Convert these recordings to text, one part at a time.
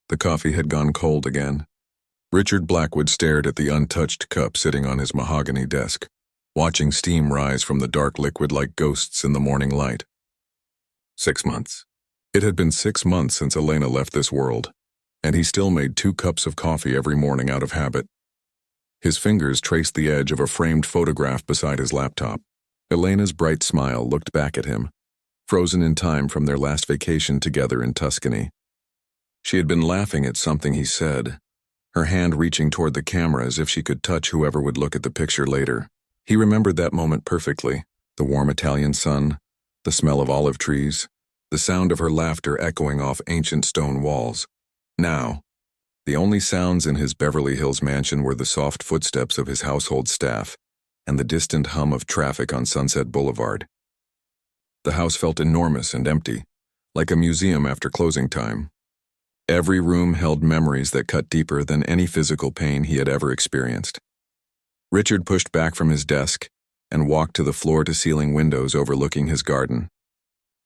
The coffee had gone cold again. Richard Blackwood stared at the untouched cup sitting on his mahogany desk, watching steam rise from the dark liquid like ghosts in the morning light. 6 months. It had been 6 months since Elena left this world, and he still made 2 cups of coffee every morning out of habit. His fingers traced the edge of a framed photograph beside his laptop. Elena's bright smile looked back at him, frozen in time from their last vacation together in Tuscany. She had been laughing at something he said, her hand reaching toward the camera as if she could touch whoever would look at the picture later. He remembered that moment perfectly, the warm Italian sun, the smell of olive trees, the sound of her laughter echoing off ancient stone walls. Now, the only sounds in his Beverly Hills mansion were the soft footsteps of his household staff and the distant hum of traffic on Sunset Boulevard. The house felt enormous and empty, like a museum after closing time. Every room held memories that cut deeper than any physical pain he had ever experienced. Richard pushed back from his desk and walked to the floor-to-ceiling windows overlooking his garden.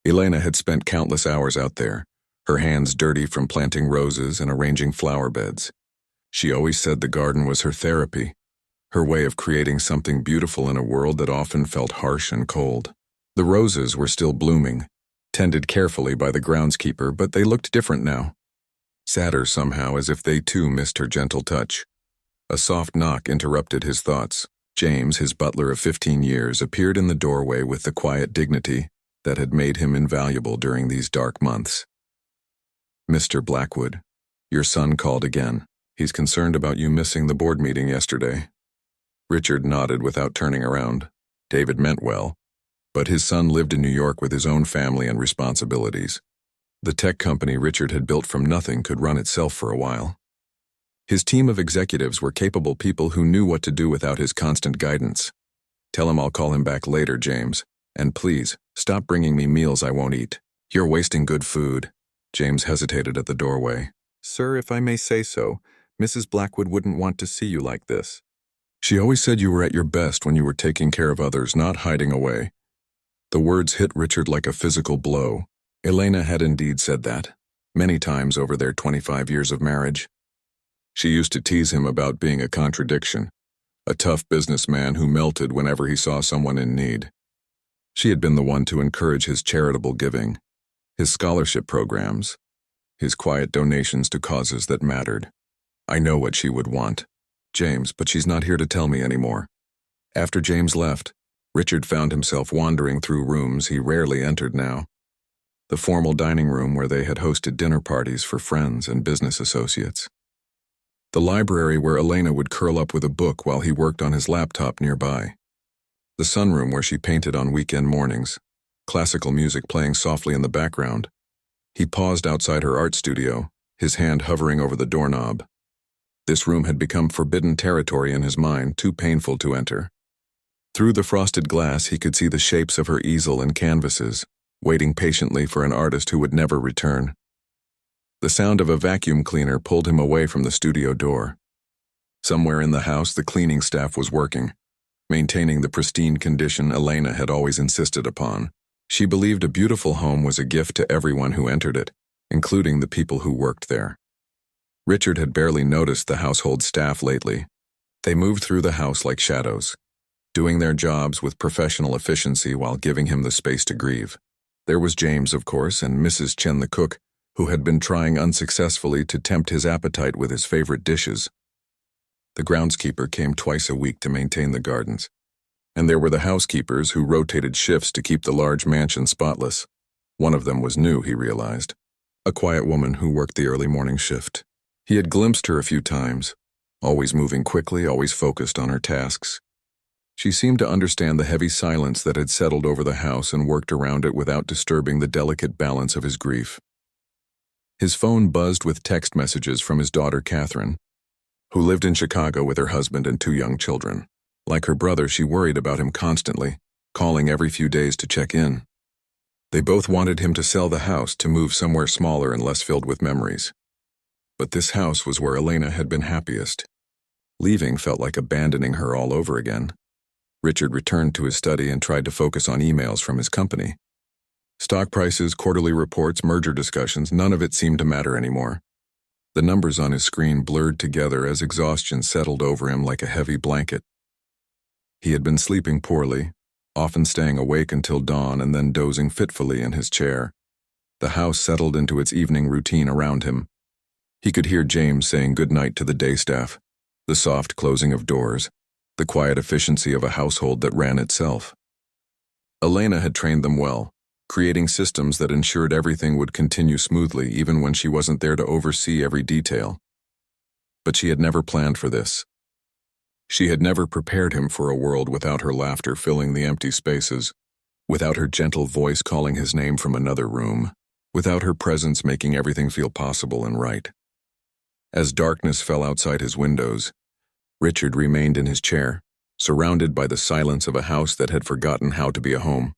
Elena had spent countless hours out there, her hands dirty from planting roses and arranging flower beds. She always said the garden was her therapy, her way of creating something beautiful in a world that often felt harsh and cold. The roses were still blooming, tended carefully by the groundskeeper, but they looked different now. Sadder somehow, as if they too missed her gentle touch. A soft knock interrupted his thoughts. James, his butler of 15 years, appeared in the doorway with the quiet dignity that had made him invaluable during these dark months. "Mr. Blackwood, your son called again. He's concerned about you missing the board meeting yesterday." Richard nodded without turning around. David meant well, but his son lived in New York with his own family and responsibilities. The tech company Richard had built from nothing could run itself for a while. His team of executives were capable people who knew what to do without his constant guidance. "Tell him I'll call him back later, James. And please, stop bringing me meals I won't eat. You're wasting good food." James hesitated at the doorway. "Sir, if I may say so, Mrs. Blackwood wouldn't want to see you like this. She always said you were at your best when you were taking care of others, not hiding away." The words hit Richard like a physical blow. Elena had indeed said that, many times over their 25 years of marriage. She used to tease him about being a contradiction, a tough businessman who melted whenever he saw someone in need. She had been the one to encourage his charitable giving, his scholarship programs, his quiet donations to causes that mattered. "I know what she would want, James, but she's not here to tell me anymore." After James left, Richard found himself wandering through rooms he rarely entered now. The formal dining room where they had hosted dinner parties for friends and business associates. The library where Elena would curl up with a book while he worked on his laptop nearby. The sunroom where she painted on weekend mornings, classical music playing softly in the background. He paused outside her art studio, his hand hovering over the doorknob. This room had become forbidden territory in his mind, too painful to enter. Through the frosted glass he could see the shapes of her easel and canvases, waiting patiently for an artist who would never return. The sound of a vacuum cleaner pulled him away from the studio door. Somewhere in the house the cleaning staff was working, maintaining the pristine condition Elena had always insisted upon. She believed a beautiful home was a gift to everyone who entered it, including the people who worked there. Richard had barely noticed the household staff lately. They moved through the house like shadows, doing their jobs with professional efficiency while giving him the space to grieve. There was James, of course, and Mrs. Chen the cook, who had been trying unsuccessfully to tempt his appetite with his favorite dishes. The groundskeeper came twice a week to maintain the gardens. And there were the housekeepers who rotated shifts to keep the large mansion spotless. One of them was new, he realized. A quiet woman who worked the early morning shift. He had glimpsed her a few times, always moving quickly, always focused on her tasks. She seemed to understand the heavy silence that had settled over the house and worked around it without disturbing the delicate balance of his grief. His phone buzzed with text messages from his daughter Catherine, who lived in Chicago with her husband and 2 young children. Like her brother, she worried about him constantly, calling every few days to check in. They both wanted him to sell the house to move somewhere smaller and less filled with memories. But this house was where Elena had been happiest. Leaving felt like abandoning her all over again. Richard returned to his study and tried to focus on emails from his company. Stock prices, quarterly reports, merger discussions, none of it seemed to matter anymore. The numbers on his screen blurred together as exhaustion settled over him like a heavy blanket. He had been sleeping poorly, often staying awake until dawn and then dozing fitfully in his chair. The house settled into its evening routine around him. He could hear James saying goodnight to the day staff, the soft closing of doors, the quiet efficiency of a household that ran itself. Elena had trained them well, creating systems that ensured everything would continue smoothly even when she wasn't there to oversee every detail. But she had never planned for this. She had never prepared him for a world without her laughter filling the empty spaces, without her gentle voice calling his name from another room, without her presence making everything feel possible and right. As darkness fell outside his windows, Richard remained in his chair, surrounded by the silence of a house that had forgotten how to be a home.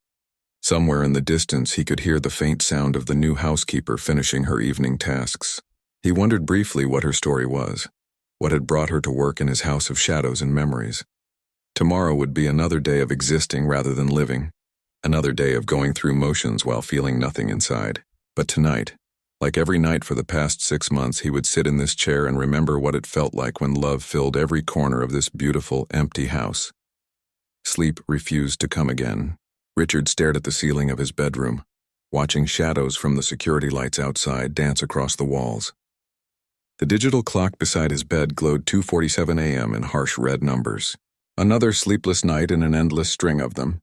Somewhere in the distance he could hear the faint sound of the new housekeeper finishing her evening tasks. He wondered briefly what her story was, what had brought her to work in his house of shadows and memories. Tomorrow would be another day of existing rather than living, another day of going through motions while feeling nothing inside. But tonight, like every night for the past 6 months, he would sit in this chair and remember what it felt like when love filled every corner of this beautiful, empty house. Sleep refused to come again. Richard stared at the ceiling of his bedroom, watching shadows from the security lights outside dance across the walls. The digital clock beside his bed glowed 2:47 a.m. in harsh red numbers. Another sleepless night in an endless string of them.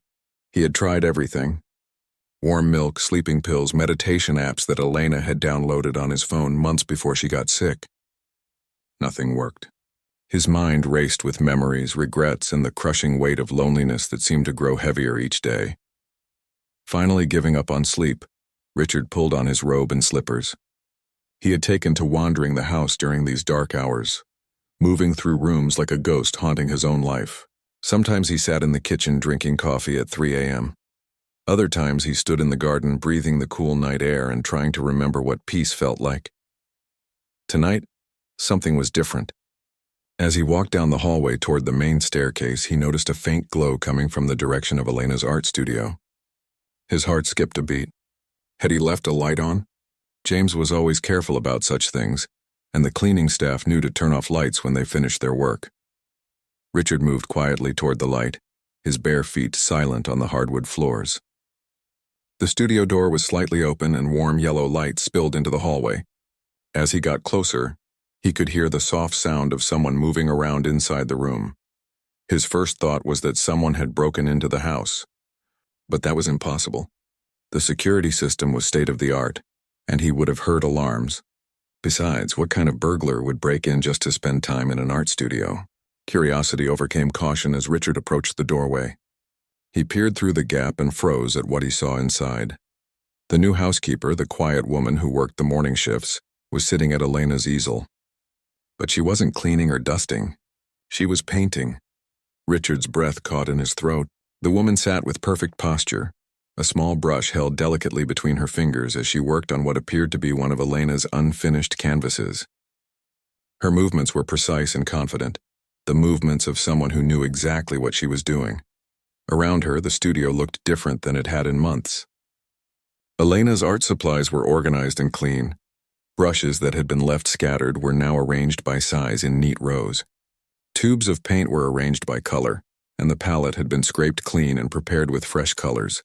He had tried everything. Warm milk, sleeping pills, meditation apps that Elena had downloaded on his phone months before she got sick. Nothing worked. His mind raced with memories, regrets, and the crushing weight of loneliness that seemed to grow heavier each day. Finally giving up on sleep, Richard pulled on his robe and slippers. He had taken to wandering the house during these dark hours, moving through rooms like a ghost haunting his own life. Sometimes he sat in the kitchen drinking coffee at 3 a.m. Other times he stood in the garden breathing the cool night air and trying to remember what peace felt like. Tonight, something was different. As he walked down the hallway toward the main staircase, he noticed a faint glow coming from the direction of Elena's art studio. His heart skipped a beat. Had he left a light on? James was always careful about such things, and the cleaning staff knew to turn off lights when they finished their work. Richard moved quietly toward the light, his bare feet silent on the hardwood floors. The studio door was slightly open and warm yellow light spilled into the hallway. As he got closer, he could hear the soft sound of someone moving around inside the room. His first thought was that someone had broken into the house. But that was impossible. The security system was state-of-the-art, and he would have heard alarms. Besides, what kind of burglar would break in just to spend time in an art studio? Curiosity overcame caution as Richard approached the doorway. He peered through the gap and froze at what he saw inside. The new housekeeper, the quiet woman who worked the morning shifts, was sitting at Elena's easel. But she wasn't cleaning or dusting. She was painting. Richard's breath caught in his throat. The woman sat with perfect posture, a small brush held delicately between her fingers as she worked on what appeared to be one of Elena's unfinished canvases. Her movements were precise and confident, the movements of someone who knew exactly what she was doing. Around her, the studio looked different than it had in months. Elena's art supplies were organized and clean. Brushes that had been left scattered were now arranged by size in neat rows. Tubes of paint were arranged by color, and the palette had been scraped clean and prepared with fresh colors.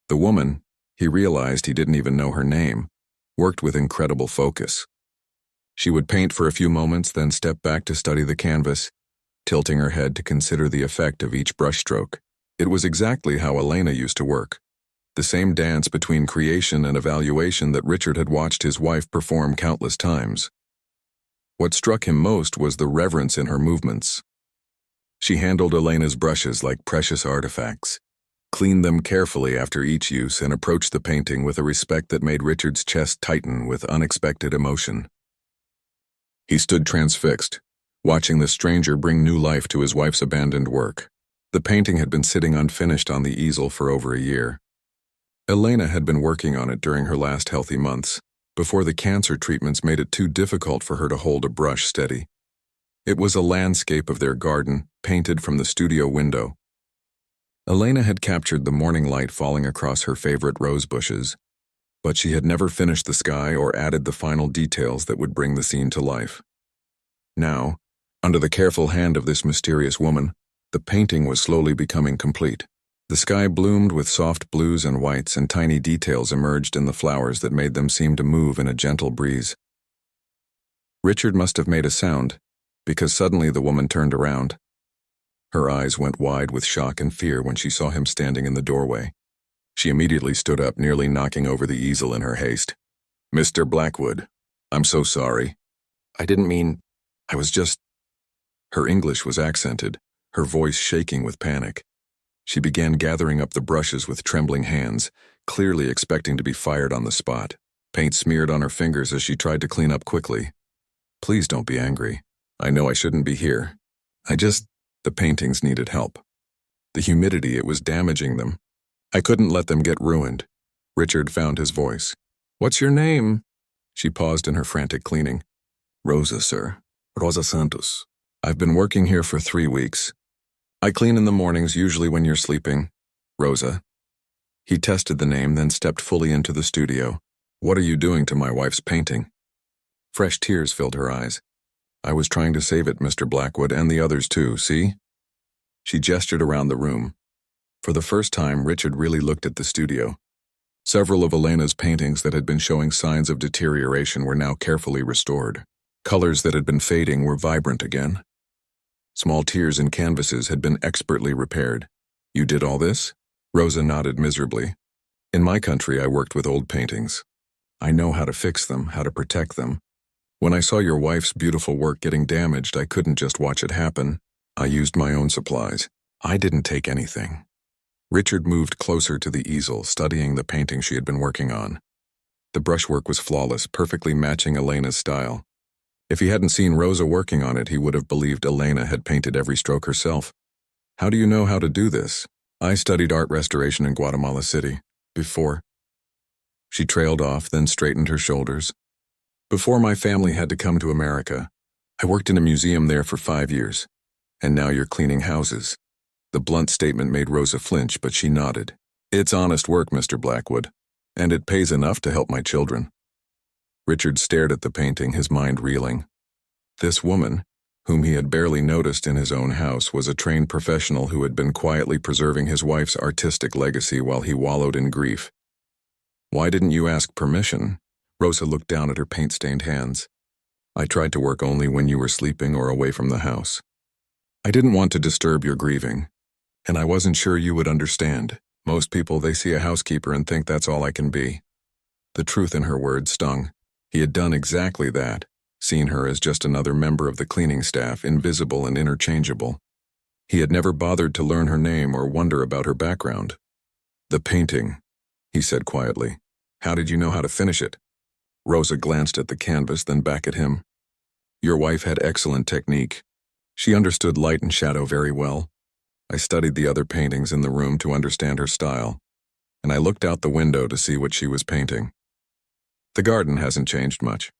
The woman, he realized he didn't even know her name, worked with incredible focus. She would paint for a few moments, then step back to study the canvas, tilting her head to consider the effect of each brushstroke. It was exactly how Elena used to work, the same dance between creation and evaluation that Richard had watched his wife perform countless times. What struck him most was the reverence in her movements. She handled Elena's brushes like precious artifacts, cleaned them carefully after each use, and approached the painting with a respect that made Richard's chest tighten with unexpected emotion. He stood transfixed, watching the stranger bring new life to his wife's abandoned work. The painting had been sitting unfinished on the easel for over a year. Elena had been working on it during her last healthy months, before the cancer treatments made it too difficult for her to hold a brush steady. It was a landscape of their garden, painted from the studio window. Elena had captured the morning light falling across her favorite rose bushes, but she had never finished the sky or added the final details that would bring the scene to life. Now, under the careful hand of this mysterious woman, the painting was slowly becoming complete. The sky bloomed with soft blues and whites, and tiny details emerged in the flowers that made them seem to move in a gentle breeze. Richard must have made a sound, because suddenly the woman turned around. Her eyes went wide with shock and fear when she saw him standing in the doorway. She immediately stood up, nearly knocking over the easel in her haste. "Mr. Blackwood, I'm so sorry. I didn't mean... I was just..." Her English was accented, her voice shaking with panic. She began gathering up the brushes with trembling hands, clearly expecting to be fired on the spot. Paint smeared on her fingers as she tried to clean up quickly. "Please don't be angry. I know I shouldn't be here. The paintings needed help. The humidity, it was damaging them. I couldn't let them get ruined." Richard found his voice. "What's your name?" She paused in her frantic cleaning. "Rosa, sir. Rosa Santos. I've been working here for 3 weeks. I clean in the mornings, usually when you're sleeping. Rosa." He tested the name, then stepped fully into the studio. "What are you doing to my wife's painting?" Fresh tears filled her eyes. "I was trying to save it, Mr. Blackwood, and the others too, see?" She gestured around the room. For the first time, Richard really looked at the studio. Several of Elena's paintings that had been showing signs of deterioration were now carefully restored. Colors that had been fading were vibrant again. Small tears in canvases had been expertly repaired. "You did all this?" Rosa nodded miserably. "In my country, I worked with old paintings. I know how to fix them, how to protect them. When I saw your wife's beautiful work getting damaged, I couldn't just watch it happen. I used my own supplies. I didn't take anything." Richard moved closer to the easel, studying the painting she had been working on. The brushwork was flawless, perfectly matching Elena's style. If he hadn't seen Rosa working on it, he would have believed Elena had painted every stroke herself. "How do you know how to do this?" "I studied art restoration in Guatemala City. Before..." She trailed off, then straightened her shoulders. "Before my family had to come to America, I worked in a museum there for 5 years. And now you're cleaning houses." The blunt statement made Rosa flinch, but she nodded. "It's honest work, Mr. Blackwood, and it pays enough to help my children." Richard stared at the painting, his mind reeling. This woman, whom he had barely noticed in his own house, was a trained professional who had been quietly preserving his wife's artistic legacy while he wallowed in grief. "Why didn't you ask permission?" Rosa looked down at her paint-stained hands. "I tried to work only when you were sleeping or away from the house. I didn't want to disturb your grieving, and I wasn't sure you would understand. Most people, they see a housekeeper and think that's all I can be." The truth in her words stung. He had done exactly that, seen her as just another member of the cleaning staff, invisible and interchangeable. He had never bothered to learn her name or wonder about her background. "The painting," he said quietly. "How did you know how to finish it?" Rosa glanced at the canvas, then back at him. "Your wife had excellent technique. She understood light and shadow very well. I studied the other paintings in the room to understand her style, and I looked out the window to see what she was painting. The garden hasn't changed much."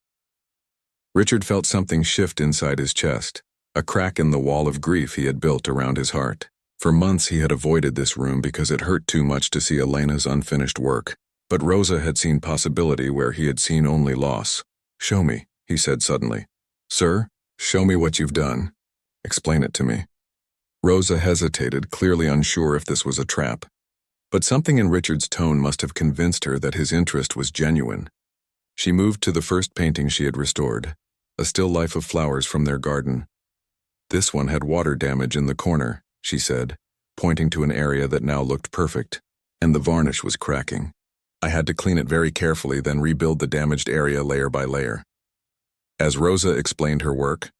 Richard felt something shift inside his chest, a crack in the wall of grief he had built around his heart. For months he had avoided this room because it hurt too much to see Elena's unfinished work. But Rosa had seen possibility where he had seen only loss. "Show me," he said suddenly. "Sir, show me what you've done. Explain it to me." Rosa hesitated, clearly unsure if this was a trap. But something in Richard's tone must have convinced her that his interest was genuine. She moved to the first painting she had restored, a still life of flowers from their garden. "This one had water damage in the corner," she said, pointing to an area that now looked perfect, "and the varnish was cracking. I had to clean it very carefully, then rebuild the damaged area layer by layer." As Rosa explained her work,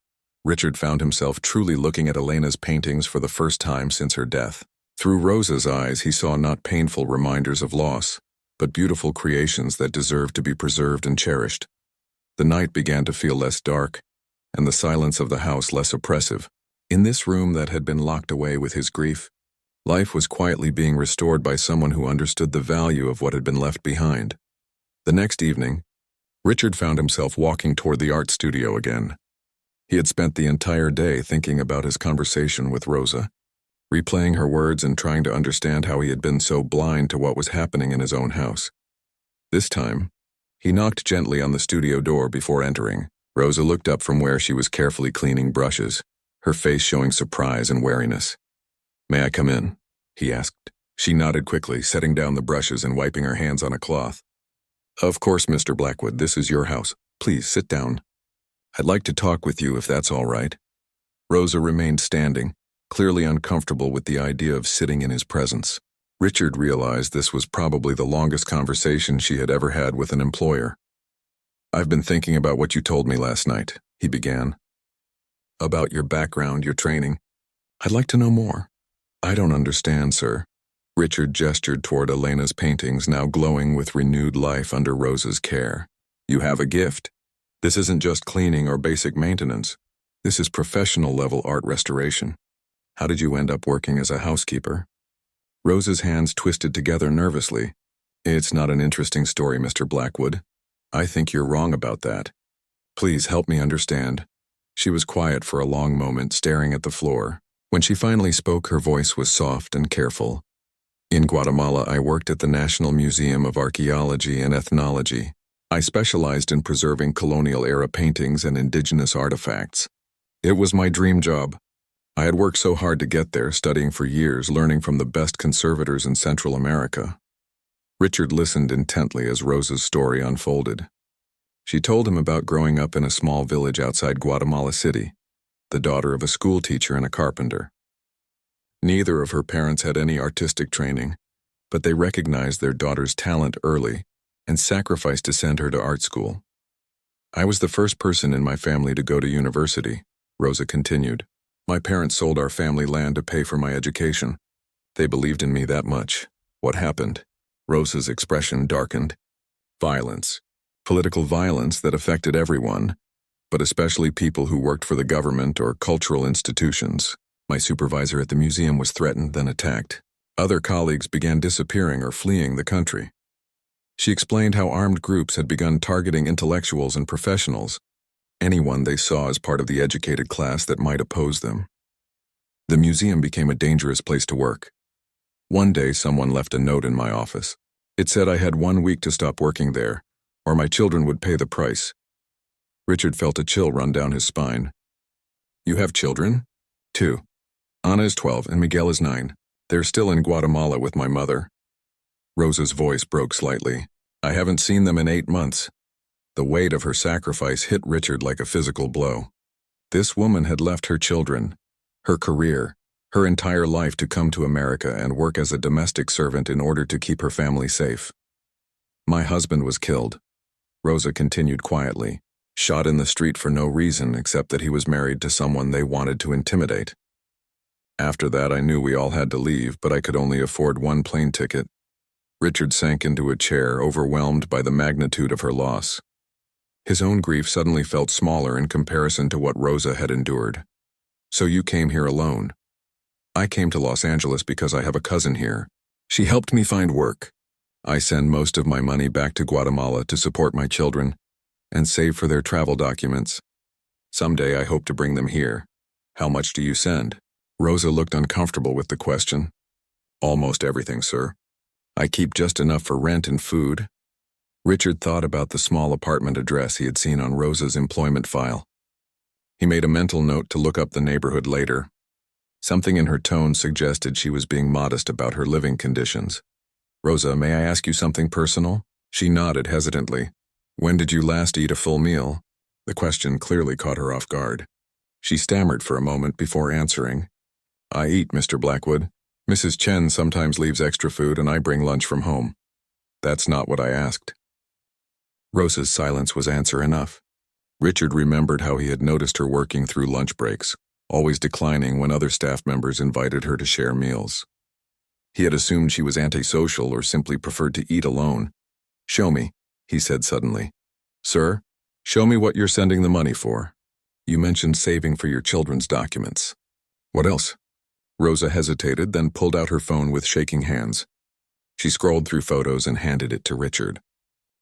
Richard found himself truly looking at Elena's paintings for the first time since her death. Through Rosa's eyes, he saw not painful reminders of loss, but beautiful creations that deserved to be preserved and cherished. The night began to feel less dark, and the silence of the house less oppressive. In this room that had been locked away with his grief, life was quietly being restored by someone who understood the value of what had been left behind. The next evening, Richard found himself walking toward the art studio again. He had spent the entire day thinking about his conversation with Rosa, replaying her words and trying to understand how he had been so blind to what was happening in his own house. This time, he knocked gently on the studio door before entering. Rosa looked up from where she was carefully cleaning brushes, her face showing surprise and wariness. "May I come in?" he asked. She nodded quickly, setting down the brushes and wiping her hands on a cloth. "Of course, Mr. Blackwood, this is your house. Please sit down. I'd like to talk with you if that's all right." Rosa remained standing, clearly uncomfortable with the idea of sitting in his presence. Richard realized this was probably the longest conversation she had ever had with an employer. "I've been thinking about what you told me last night," he began. "About your background, your training. I'd like to know more." "I don't understand, sir." Richard gestured toward Elena's paintings, now glowing with renewed life under Rosa's care. "You have a gift. This isn't just cleaning or basic maintenance. This is professional-level art restoration. How did you end up working as a housekeeper?" Rosa's hands twisted together nervously. "It's not an interesting story, Mr. Blackwood. I think you're wrong about that. Please help me understand." She was quiet for a long moment, staring at the floor. When she finally spoke, her voice was soft and careful. "In Guatemala, I worked at the National Museum of Archaeology and Ethnology. I specialized in preserving colonial-era paintings and indigenous artifacts. It was my dream job. I had worked so hard to get there, studying for years, learning from the best conservators in Central America." Richard listened intently as Rosa's story unfolded. She told him about growing up in a small village outside Guatemala City, the daughter of a school teacher and a carpenter. Neither of her parents had any artistic training, but they recognized their daughter's talent early and sacrificed to send her to art school. "I was the first person in my family to go to university," Rosa continued. "My parents sold our family land to pay for my education. They believed in me that much." "What happened?" Rosa's expression darkened. "Violence. Political violence that affected everyone, but especially people who worked for the government or cultural institutions. My supervisor at the museum was threatened, then attacked. Other colleagues began disappearing or fleeing the country." She explained how armed groups had begun targeting intellectuals and professionals, anyone they saw as part of the educated class that might oppose them. The museum became a dangerous place to work. One day, someone left a note in my office. It said I had 1 week to stop working there, or my children would pay the price. Richard felt a chill run down his spine. "You have children?" "2. Ana is 12 and Miguel is 9. They're still in Guatemala with my mother." Rosa's voice broke slightly. "I haven't seen them in 8 months. The weight of her sacrifice hit Richard like a physical blow. This woman had left her children, her career, her entire life to come to America and work as a domestic servant in order to keep her family safe. "My husband was killed," Rosa continued quietly, "shot in the street for no reason except that he was married to someone they wanted to intimidate. After that, I knew we all had to leave, but I could only afford 1 plane ticket." Richard sank into a chair, overwhelmed by the magnitude of her loss. His own grief suddenly felt smaller in comparison to what Rosa had endured. "So you came here alone?" "I came to Los Angeles because I have a cousin here. She helped me find work. I send most of my money back to Guatemala to support my children and save for their travel documents. Someday I hope to bring them here." "How much do you send?" Rosa looked uncomfortable with the question. "Almost everything, sir. I keep just enough for rent and food." Richard thought about the small apartment address he had seen on Rosa's employment file. He made a mental note to look up the neighborhood later. Something in her tone suggested she was being modest about her living conditions. "Rosa, may I ask you something personal?" She nodded hesitantly. "When did you last eat a full meal?" The question clearly caught her off guard. She stammered for a moment before answering. "I eat, Mr. Blackwood. Mrs. Chen sometimes leaves extra food and I bring lunch from home." "That's not what I asked." Rosa's silence was answer enough. Richard remembered how he had noticed her working through lunch breaks, always declining when other staff members invited her to share meals. He had assumed she was antisocial or simply preferred to eat alone. "Show me," he said suddenly. "Sir, show me what you're sending the money for. You mentioned saving for your children's documents. What else?" Rosa hesitated, then pulled out her phone with shaking hands. She scrolled through photos and handed it to Richard.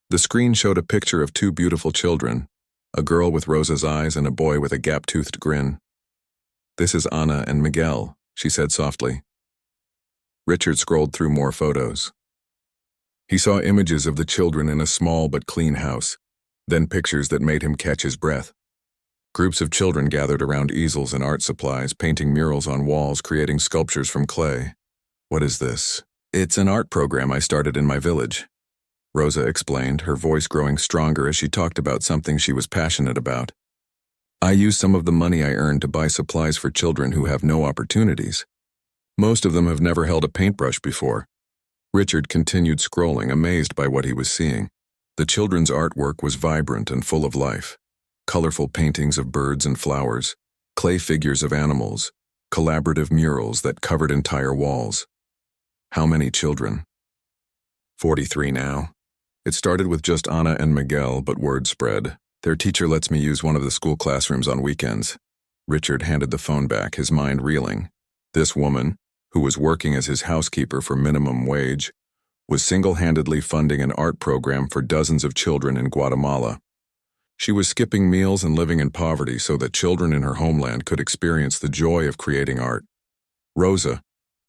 The screen showed a picture of 2 beautiful children, a girl with Rosa's eyes and a boy with a gap-toothed grin. "This is Ana and Miguel," she said softly. Richard scrolled through more photos. He saw images of the children in a small but clean house, then pictures that made him catch his breath. Groups of children gathered around easels and art supplies, painting murals on walls, creating sculptures from clay. "What is this?" "It's an art program I started in my village," Rosa explained, her voice growing stronger as she talked about something she was passionate about. "I use some of the money I earned to buy supplies for children who have no opportunities. Most of them have never held a paintbrush before." Richard continued scrolling, amazed by what he was seeing. The children's artwork was vibrant and full of life. Colorful paintings of birds and flowers, clay figures of animals, collaborative murals that covered entire walls. How many children? 43 now. It started with just Anna and Miguel, but word spread. Their teacher lets me use one of the school classrooms on weekends. Richard handed the phone back, his mind reeling. This woman, who was working as his housekeeper for minimum wage, was single-handedly funding an art program for dozens of children in Guatemala. She was skipping meals and living in poverty so that children in her homeland could experience the joy of creating art. "Rosa,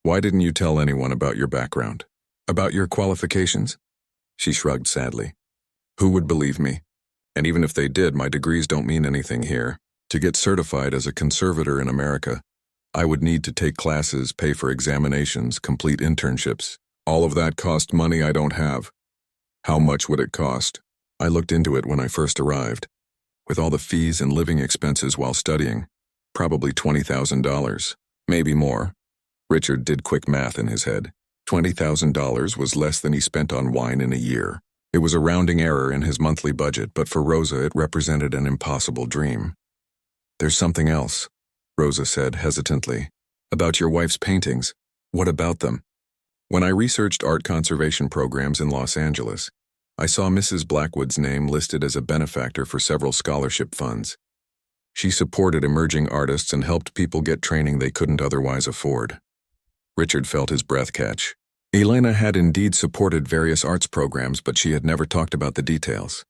why didn't you tell anyone about your background? About your qualifications?" She shrugged sadly. "Who would believe me? And even if they did, my degrees don't mean anything here. To get certified as a conservator in America, I would need to take classes, pay for examinations, complete internships. All of that cost money I don't have." "How much would it cost?" "I looked into it when I first arrived. With all the fees and living expenses while studying, probably $20,000, maybe more." Richard did quick math in his head. $20,000 was less than he spent on wine in a year. It was a rounding error in his monthly budget, but for Rosa it represented an impossible dream. "There's something else," Rosa said hesitantly. "About your wife's paintings. What about them?" "When I researched art conservation programs in Los Angeles, I saw Mrs. Blackwood's name listed as a benefactor for several scholarship funds. She supported emerging artists and helped people get training they couldn't otherwise afford." Richard felt his breath catch. Elena had indeed supported various arts programs, but she had never talked about the details.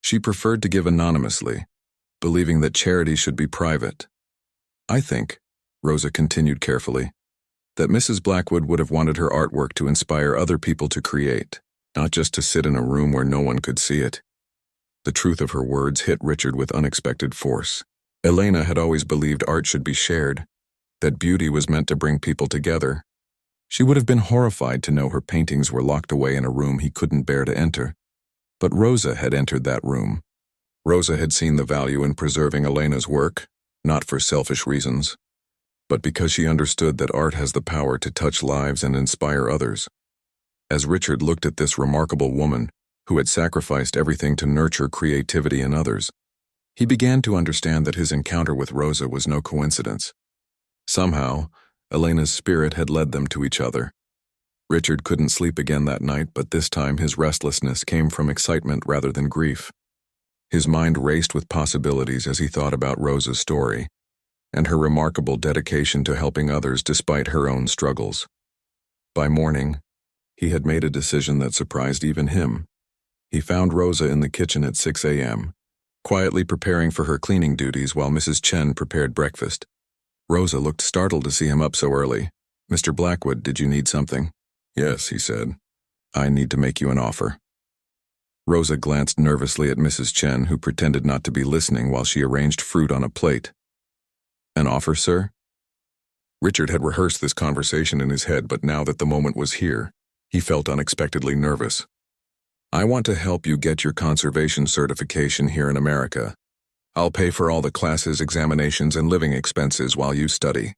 She preferred to give anonymously, believing that charity should be private. "I think," Rosa continued carefully, "that Mrs. Blackwood would have wanted her artwork to inspire other people to create, not just to sit in a room where no one could see it." The truth of her words hit Richard with unexpected force. Elena had always believed art should be shared, that beauty was meant to bring people together. She would have been horrified to know her paintings were locked away in a room he couldn't bear to enter. But Rosa had entered that room. Rosa had seen the value in preserving Elena's work, not for selfish reasons, but because she understood that art has the power to touch lives and inspire others. As Richard looked at this remarkable woman, who had sacrificed everything to nurture creativity in others, he began to understand that his encounter with Rosa was no coincidence. Somehow, Elena's spirit had led them to each other. Richard couldn't sleep again that night, but this time his restlessness came from excitement rather than grief. His mind raced with possibilities as he thought about Rosa's story, and her remarkable dedication to helping others despite her own struggles. By morning, he had made a decision that surprised even him. He found Rosa in the kitchen at 6 a.m., quietly preparing for her cleaning duties while Mrs. Chen prepared breakfast. Rosa looked startled to see him up so early. "Mr. Blackwood, did you need something?" "Yes," he said. "I need to make you an offer." Rosa glanced nervously at Mrs. Chen, who pretended not to be listening while she arranged fruit on a plate. "An offer, sir?" Richard had rehearsed this conversation in his head, but now that the moment was here, he felt unexpectedly nervous. "I want to help you get your conservation certification here in America. I'll pay for all the classes, examinations, and living expenses while you study."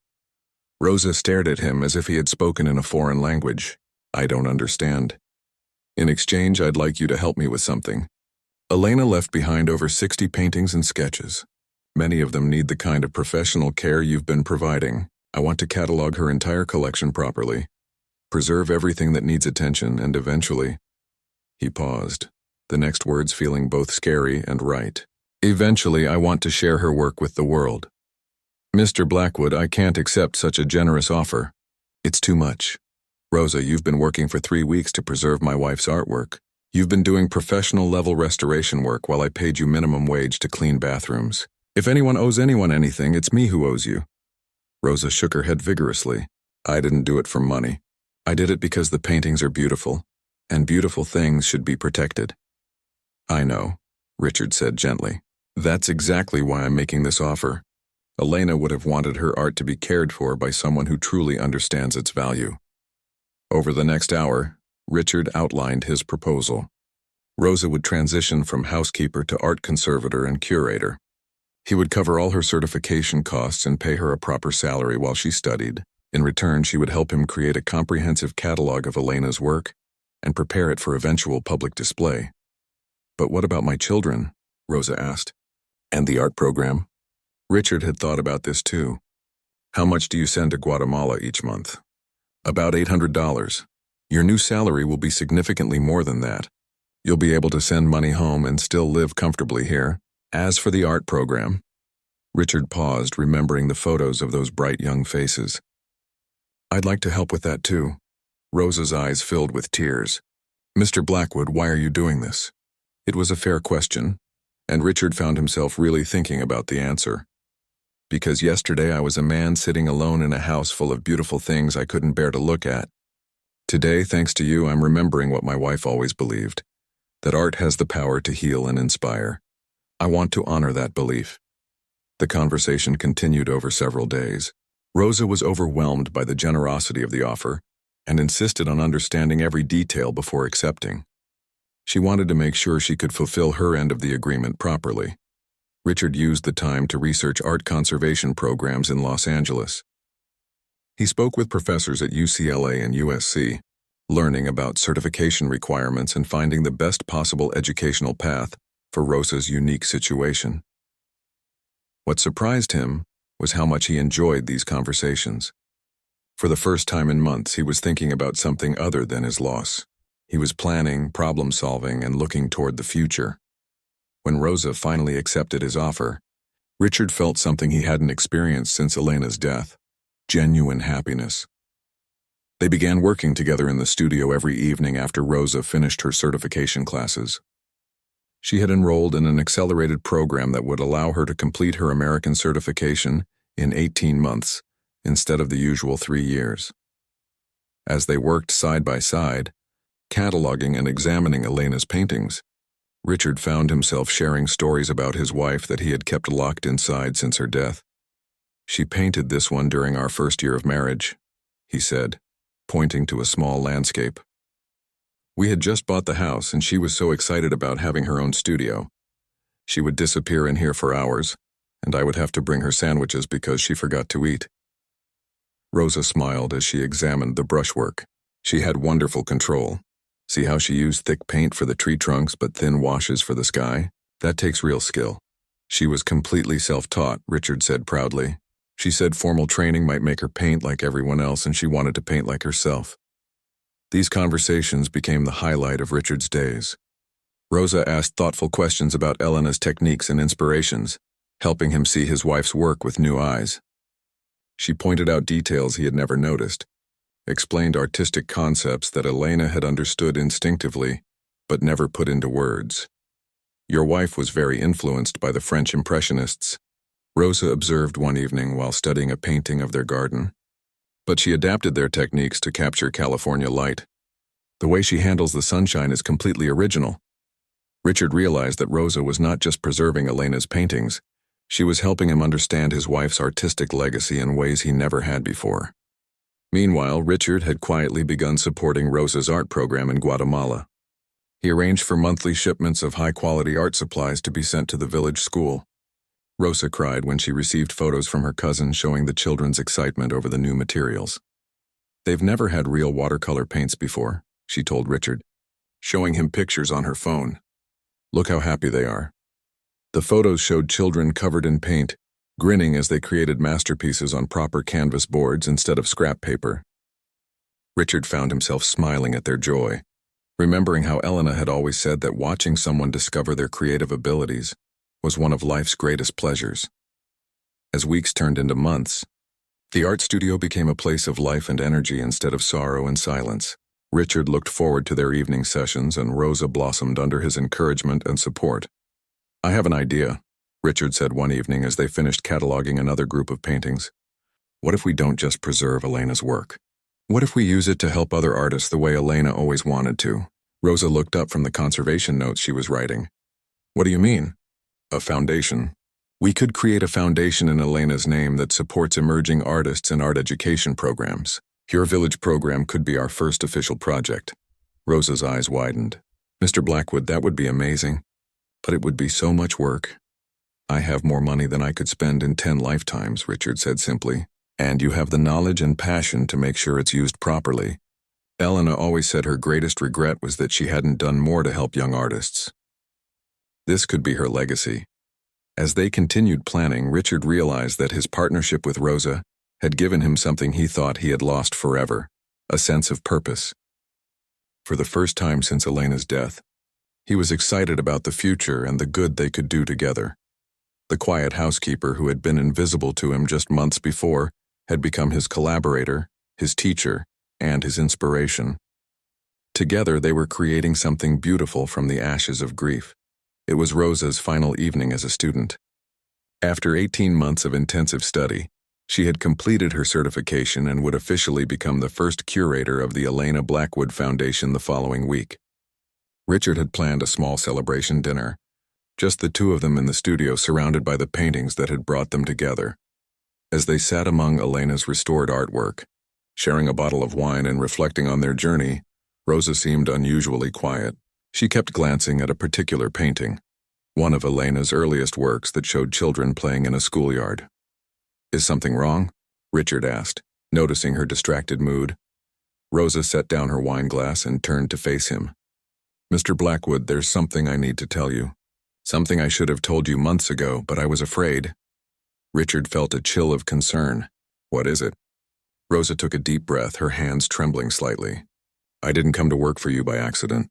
Rosa stared at him as if he had spoken in a foreign language. "I don't understand." "In exchange, I'd like you to help me with something. Elena left behind over 60 paintings and sketches. Many of them need the kind of professional care you've been providing. I want to catalog her entire collection properly, preserve everything that needs attention, and eventually—" He paused, the next words feeling both scary and right. "Eventually, I want to share her work with the world." "Mr. Blackwood, I can't accept such a generous offer. It's too much. Rosa, you've been working for 3 weeks to preserve my wife's artwork. You've been doing professional-level restoration work while I paid you minimum wage to clean bathrooms. If anyone owes anyone anything, it's me who owes you." Rosa shook her head vigorously. "I didn't do it for money. I did it because the paintings are beautiful, and beautiful things should be protected. I know, Richard said gently. That's exactly why I'm making this offer. Elena would have wanted her art to be cared for by someone who truly understands its value. Over the next hour, Richard outlined his proposal. Rosa would transition from housekeeper to art conservator and curator. He would cover all her certification costs and pay her a proper salary while she studied. In return, she would help him create a comprehensive catalog of Elena's work and prepare it for eventual public display. But what about my children? Rosa asked. And the art program? Richard had thought about this too. How much do you send to Guatemala each month? About $800. Your new salary will be significantly more than that. You'll be able to send money home and still live comfortably here. As for the art program, Richard paused, remembering the photos of those bright young faces. I'd like to help with that too. Rosa's eyes filled with tears. Mr. Blackwood, why are you doing this? It was a fair question, and Richard found himself really thinking about the answer. Because yesterday I was a man sitting alone in a house full of beautiful things I couldn't bear to look at. Today, thanks to you, I'm remembering what my wife always believed, that art has the power to heal and inspire. I want to honor that belief. The conversation continued over several days. Rosa was overwhelmed by the generosity of the offer and insisted on understanding every detail before accepting. She wanted to make sure she could fulfill her end of the agreement properly. Richard used the time to research art conservation programs in Los Angeles. He spoke with professors at UCLA and USC, learning about certification requirements and finding the best possible educational path for Rosa's unique situation. What surprised him was how much he enjoyed these conversations. For the first time in months, he was thinking about something other than his loss. He was planning, problem-solving, and looking toward the future. When Rosa finally accepted his offer, Richard felt something he hadn't experienced since Elena's death: genuine happiness. They began working together in the studio every evening after Rosa finished her certification classes. She had enrolled in an accelerated program that would allow her to complete her American certification in 18 months instead of the usual 3 years. As they worked side by side, cataloging and examining Elena's paintings, Richard found himself sharing stories about his wife that he had kept locked inside since her death. She painted this one during our first year of marriage, he said, pointing to a small landscape. We had just bought the house and she was so excited about having her own studio. She would disappear in here for hours, and I would have to bring her sandwiches because she forgot to eat. Rosa smiled as she examined the brushwork. She had wonderful control. See how she used thick paint for the tree trunks but thin washes for the sky? That takes real skill. She was completely self-taught, Richard said proudly. She said formal training might make her paint like everyone else and she wanted to paint like herself. These conversations became the highlight of Richard's days. Rosa asked thoughtful questions about Elena's techniques and inspirations, helping him see his wife's work with new eyes. She pointed out details he had never noticed, explained artistic concepts that Elena had understood instinctively, but never put into words. Your wife was very influenced by the French Impressionists, Rosa observed one evening while studying a painting of their garden. But she adapted their techniques to capture California light. The way she handles the sunshine is completely original. Richard realized that Rosa was not just preserving Elena's paintings, she was helping him understand his wife's artistic legacy in ways he never had before. Meanwhile, Richard had quietly begun supporting Rosa's art program in Guatemala. He arranged for monthly shipments of high-quality art supplies to be sent to the village school. Rosa cried when she received photos from her cousin showing the children's excitement over the new materials. They've never had real watercolor paints before, she told Richard, showing him pictures on her phone. Look how happy they are. The photos showed children covered in paint, grinning as they created masterpieces on proper canvas boards instead of scrap paper. Richard found himself smiling at their joy, remembering how Elena had always said that watching someone discover their creative abilities was one of life's greatest pleasures. As weeks turned into months, the art studio became a place of life and energy instead of sorrow and silence. Richard looked forward to their evening sessions, and Rosa blossomed under his encouragement and support. I have an idea, Richard said one evening as they finished cataloging another group of paintings. What if we don't just preserve Elena's work? What if we use it to help other artists the way Elena always wanted to? Rosa looked up from the conservation notes she was writing. What do you mean? A foundation. We could create a foundation in Elena's name that supports emerging artists and art education programs. Your village program could be our first official project. Rosa's eyes widened. Mr. Blackwood, that would be amazing. But it would be so much work. I have more money than I could spend in 10 lifetimes, Richard said simply. And you have the knowledge and passion to make sure it's used properly. Elena always said her greatest regret was that she hadn't done more to help young artists. This could be her legacy. As they continued planning, Richard realized that his partnership with Rosa had given him something he thought he had lost forever, a sense of purpose. For the first time since Elena's death, he was excited about the future and the good they could do together. The quiet housekeeper who had been invisible to him just months before had become his collaborator, his teacher, and his inspiration. Together they were creating something beautiful from the ashes of grief. It was Rosa's final evening as a student. After 18 months of intensive study, she had completed her certification and would officially become the first curator of the Elena Blackwood Foundation the following week. Richard had planned a small celebration dinner, just the two of them in the studio surrounded by the paintings that had brought them together. As they sat among Elena's restored artwork, sharing a bottle of wine and reflecting on their journey, Rosa seemed unusually quiet. She kept glancing at a particular painting, one of Elena's earliest works that showed children playing in a schoolyard. Is something wrong? Richard asked, noticing her distracted mood. Rosa set down her wine glass and turned to face him. Mr. Blackwood, there's something I need to tell you. Something I should have told you months ago, but I was afraid. Richard felt a chill of concern. What is it? Rosa took a deep breath, her hands trembling slightly. I didn't come to work for you by accident.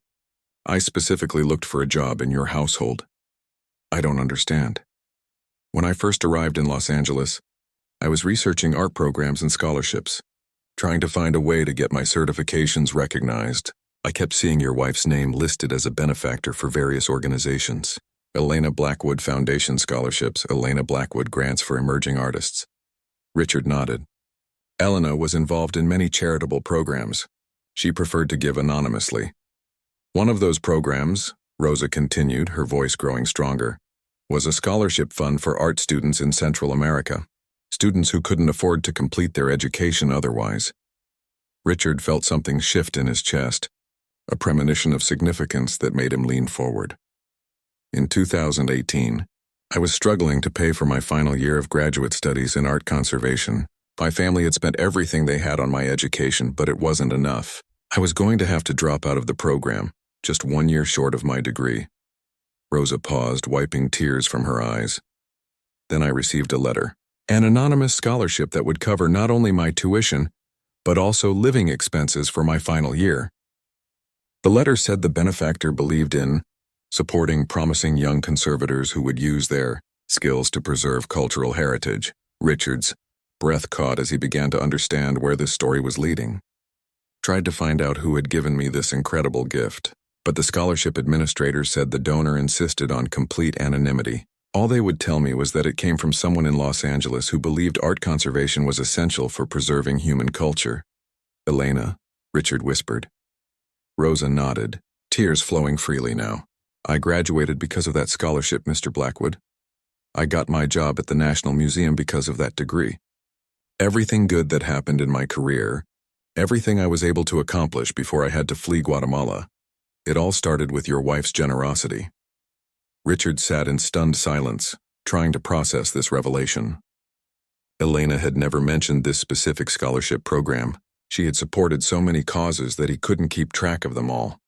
I specifically looked for a job in your household. I don't understand. When I first arrived in Los Angeles, I was researching art programs and scholarships, trying to find a way to get my certifications recognized. I kept seeing your wife's name listed as a benefactor for various organizations. Elena Blackwood Foundation scholarships, Elena Blackwood grants for emerging artists. Richard nodded. Elena was involved in many charitable programs. She preferred to give anonymously. One of those programs, Rosa continued, her voice growing stronger, was a scholarship fund for art students in Central America, students who couldn't afford to complete their education otherwise. Richard felt something shift in his chest, a premonition of significance that made him lean forward. In 2018, I was struggling to pay for my final year of graduate studies in art conservation. My family had spent everything they had on my education, but it wasn't enough. I was going to have to drop out of the program, just 1 year short of my degree. Rosa paused, wiping tears from her eyes. Then I received a letter, an anonymous scholarship that would cover not only my tuition, but also living expenses for my final year. The letter said the benefactor believed in supporting promising young conservators who would use their skills to preserve cultural heritage. Richard's breath caught as he began to understand where this story was leading. Tried to find out who had given me this incredible gift, but the scholarship administrator said the donor insisted on complete anonymity. All they would tell me was that it came from someone in Los Angeles who believed art conservation was essential for preserving human culture. Elena, Richard whispered. Rosa nodded, tears flowing freely now. I graduated because of that scholarship, Mr. Blackwood. I got my job at the National Museum because of that degree. Everything good that happened in my career, everything I was able to accomplish before I had to flee Guatemala, it all started with your wife's generosity. Richard sat in stunned silence, trying to process this revelation. Elena had never mentioned this specific scholarship program. She had supported so many causes that he couldn't keep track of them all.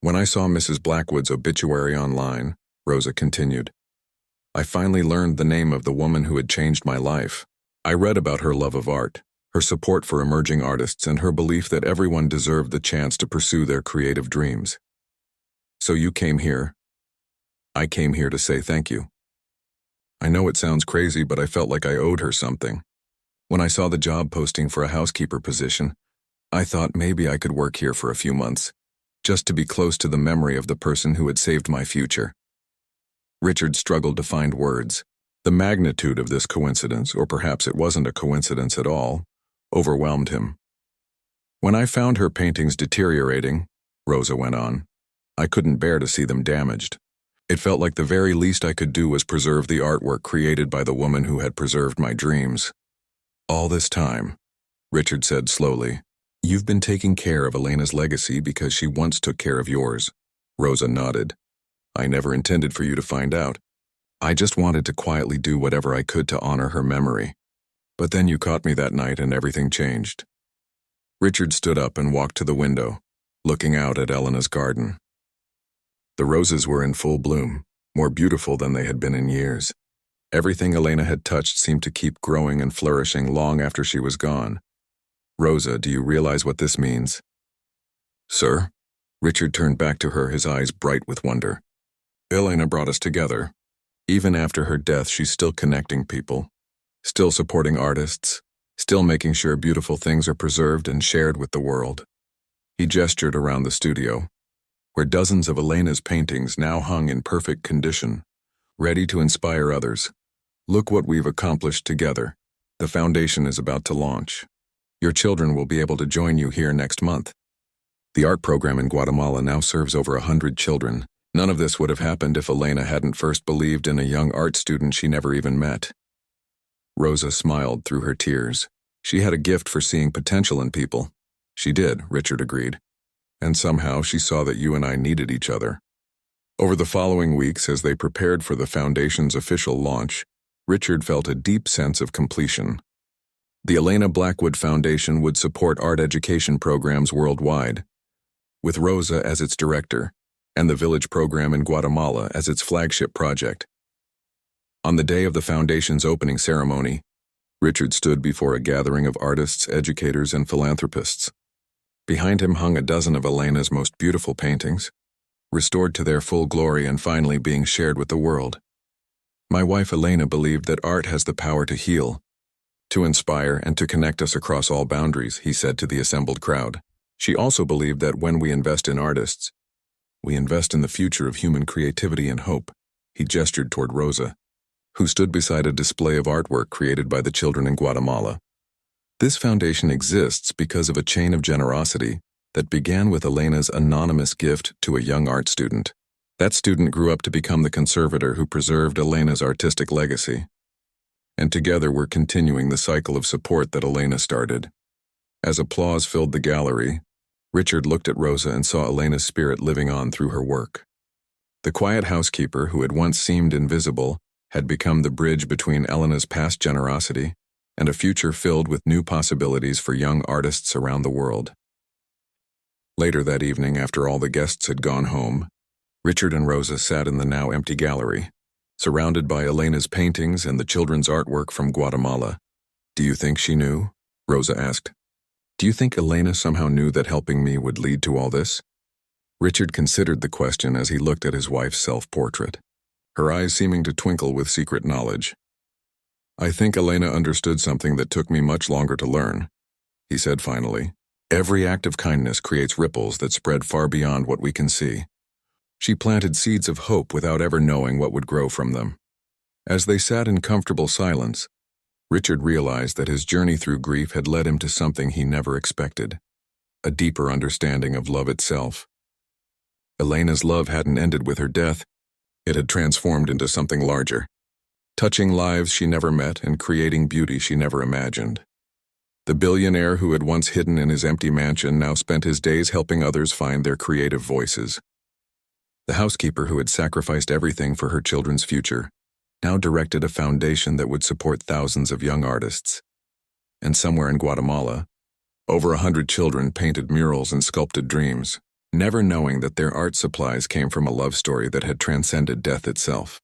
When I saw Mrs. Blackwood's obituary online, Rosa continued, I finally learned the name of the woman who had changed my life. I read about her love of art, her support for emerging artists, and her belief that everyone deserved the chance to pursue their creative dreams. So you came here. I came here to say thank you. I know it sounds crazy, but I felt like I owed her something. When I saw the job posting for a housekeeper position, I thought maybe I could work here for a few months, just to be close to the memory of the person who had saved my future. Richard struggled to find words. The magnitude of this coincidence, or perhaps it wasn't a coincidence at all, overwhelmed him. When I found her paintings deteriorating, Rosa went on. I couldn't bear to see them damaged. It felt like the very least I could do was preserve the artwork created by the woman who had preserved my dreams. All this time, Richard said slowly, you've been taking care of Elena's legacy because she once took care of yours. Rosa nodded. I never intended for you to find out. I just wanted to quietly do whatever I could to honor her memory. But then you caught me that night and everything changed. Richard stood up and walked to the window, looking out at Elena's garden. The roses were in full bloom, more beautiful than they had been in years. Everything Elena had touched seemed to keep growing and flourishing long after she was gone. Rosa, do you realize what this means? Sir? Richard turned back to her, his eyes bright with wonder. Elena brought us together. Even after her death, she's still connecting people, still supporting artists, still making sure beautiful things are preserved and shared with the world. He gestured around the studio, where dozens of Elena's paintings now hung in perfect condition, ready to inspire others. Look what we've accomplished together. The foundation is about to launch. Your children will be able to join you here next month. The art program in Guatemala now serves over 100 children. None of this would have happened if Elena hadn't first believed in a young art student she never even met. Rosa smiled through her tears. She had a gift for seeing potential in people. She did, Richard agreed. And somehow she saw that you and I needed each other. Over the following weeks, as they prepared for the foundation's official launch, Richard felt a deep sense of completion. The Elena Blackwood Foundation would support art education programs worldwide, with Rosa as its director, and the Village program in Guatemala as its flagship project. On the day of the foundation's opening ceremony, Richard stood before a gathering of artists, educators, and philanthropists. Behind him hung a dozen of Elena's most beautiful paintings, restored to their full glory and finally being shared with the world. My wife Elena believed that art has the power to heal, to inspire, and to connect us across all boundaries, he said to the assembled crowd. She also believed that when we invest in artists, we invest in the future of human creativity and hope. He gestured toward Rosa, who stood beside a display of artwork created by the children in Guatemala. This foundation exists because of a chain of generosity that began with Elena's anonymous gift to a young art student. That student grew up to become the conservator who preserved Elena's artistic legacy. And together we're continuing the cycle of support that Elena started. As applause filled the gallery, Richard looked at Rosa and saw Elena's spirit living on through her work. The quiet housekeeper who had once seemed invisible had become the bridge between Elena's past generosity and a future filled with new possibilities for young artists around the world. Later that evening, after all the guests had gone home, Richard and Rosa sat in the now empty gallery, surrounded by Elena's paintings and the children's artwork from Guatemala. Do you think she knew? Rosa asked. Do you think Elena somehow knew that helping me would lead to all this? Richard considered the question as he looked at his wife's self-portrait, her eyes seeming to twinkle with secret knowledge. I think Elena understood something that took me much longer to learn, he said finally. Every act of kindness creates ripples that spread far beyond what we can see. She planted seeds of hope without ever knowing what would grow from them. As they sat in comfortable silence, Richard realized that his journey through grief had led him to something he never expected, a deeper understanding of love itself. Elena's love hadn't ended with her death. It had transformed into something larger, touching lives she never met and creating beauty she never imagined. The billionaire who had once hidden in his empty mansion now spent his days helping others find their creative voices. The housekeeper who had sacrificed everything for her children's future now directed a foundation that would support thousands of young artists. And somewhere in Guatemala, over 100 children painted murals and sculpted dreams, never knowing that their art supplies came from a love story that had transcended death itself.